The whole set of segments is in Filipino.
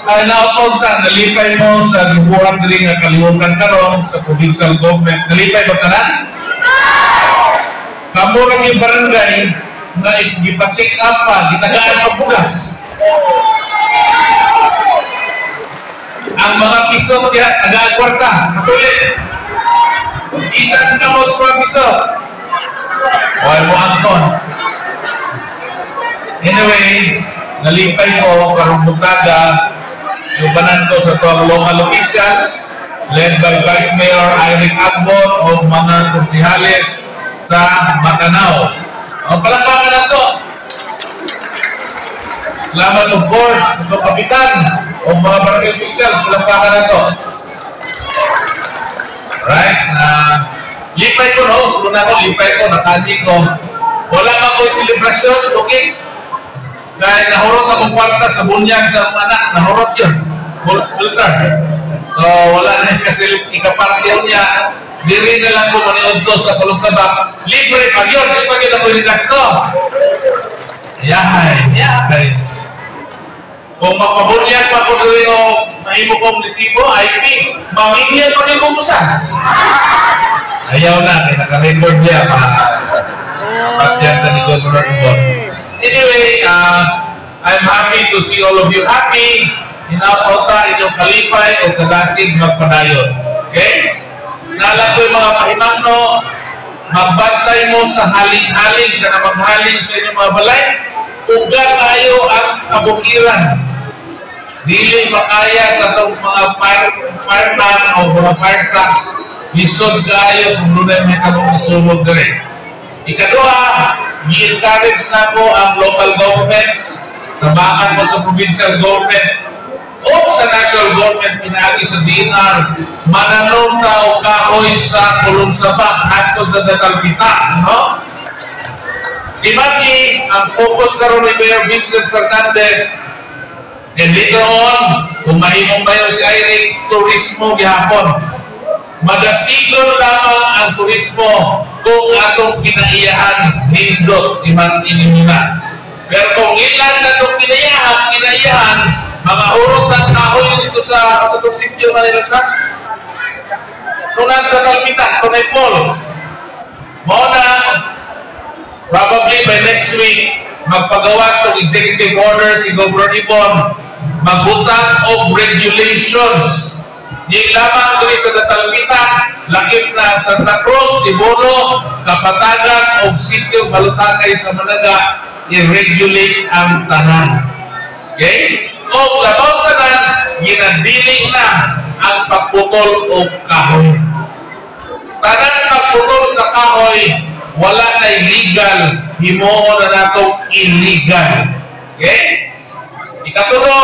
ay nautod ka, nalipay mo sa gubuhan diri nga kalihukan karon sa provincial government. Nalipay ba tanan? Kamurang yung barangay na ipacheck up pa, gitagaan pa bugas. Ang mga piso kaya tagaan kwarta, natulit. Isang kamot sa piso. Huwag mo Anton. Anyway, nalipay ko karong butaga yubanan ko sa tuwang local officials led by Vice Mayor Eric Agbon o mga konsihales sa Matanao. Ang palakpakan na ito. Salamat of course, ito kapitan o mga barangay officials, palakpakan na ito. Right? Lipay ko no, sunod ako, lipay ko, nakani ko. Wala pa ko selebrasyon, okay? Dahil nahurot akong kwarta sa bunyag sa mga anak, nahurot yun. Ultra. So, wala na yung kasi ikapartiyan niya. Diri na lang ko maniod ko sa Kulong Sabak. Libre pag yun, di pa kita ko yung gasto. Yahay. Kung magpabunyag pa ko diri o mahimo kong tipo, IP, mamingyan pa rin kumusa. Ayaw na, kaya naka-record niya. Patyan na ni Governor Ibon. Anyway, I'm happy to see all of you happy. Inaapota inyong kalipay o kadasig magpadayon. Okay? Nala ko yung mga pahimangno, magbantay mo sa haling-haling ka na maghaling sa inyong mga balay, uga tayo ang kabukiran. Dili makaya sa itong mga fireman o mga fire trucks, lisod kayo kung doon may kamong isulog na rin. Ikadua, i-encourage na po ang local governments, tabangan mo sa provincial government o sa national government pinaagi sa DNR, mananong ka o kahoy sa Kulong Sabak hatod sa Datalpita, no? Imagi, ang focus karon ni Mayor Vincent Fernandez, and later on, kung mahimong bayo si Eric, turismo gihapon. Madasigon lamang ang turismo kung atong kinaiyahan nindot iman inimuna. Pero kung ilan na itong kinaiyahan, mga urot ng kahoy dito sa sitio Manila sa kung nasa Talpitan, kung ay falls. Muna, probably by next week, magpagawas ng executive order si Governor Ibon, magbutang of regulations. Yung lamang dito sa Talpitan, lakip na Santa Cruz, Tibolo, Kapatagan, o sitio Balutangay sa Managa, i-regulate ang tanan. Okay? O labaw sa tanan, ginadiling na ang pagputol o kahoy. Tanan pagputol sa kahoy, wala na illegal, himuon na natong illegal. Okay? Ikatulo,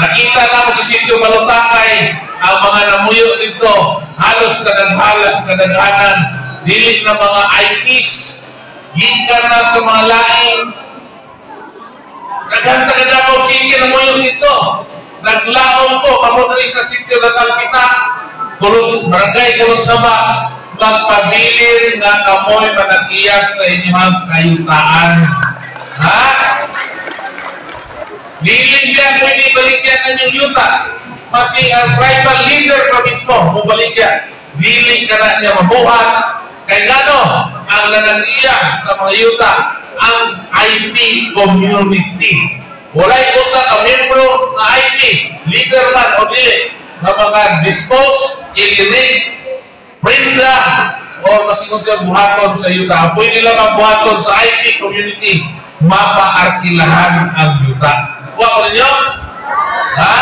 nakita na mo sa sitio Balutangay ang mga namuyo dito, halos kadaghanan, dilit na mga IPs, gikan na sa mga laing, kaganda po sitio namuyo dito, naglaong po, kamunari sa sitio na Talpita, barangay Kulong Sabak, magpabilin nga kamoy managiyas sa inyong kayutaan. Ha? Liligyan, pwede baligyan ng inyong yuta. Kasi ang tribal leader pa mismo, mubaligyan. Lilig ka na niya mabuhat. Kaya gano, ang nananiya sa mga yuta, ang IP community. Wala'y usa ka membro ng IP, leader man o dili, na mga dispose, ilinig, prinda, o masingon siya buhaton sa yuta. Pwede nila magbuhaton sa IP community, mapaarkilahan ang yuta. Kuha ko ninyo? Ha?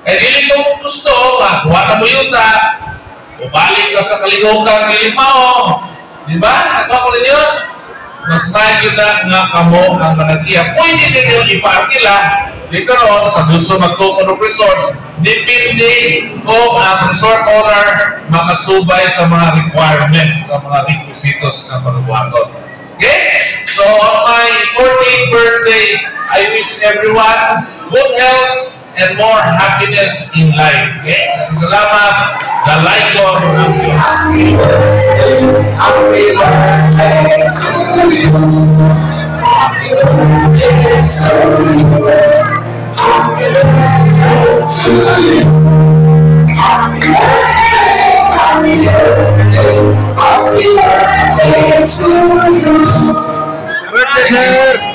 Eh, dili ko gusto, kuha na mo yuta, balik ka sa kalihukan, dili mao. Diba? Kuha ko ninyo? Mas mahigit na nga kamo ang managiya. Pwede ninyo ipaarkila, dito ron, sa gusto magtukon ng resource, depende kung ang resort owner makasubay sa mga requirements, sa mga requisitos na manubuhaton. Okay? So, on my 14th birthday, I wish everyone good health and more happiness in life. Okay? Salamat. Dalay ko ang Diyos. Happy birthday to you. Happy birthday to you. Birthday, sir!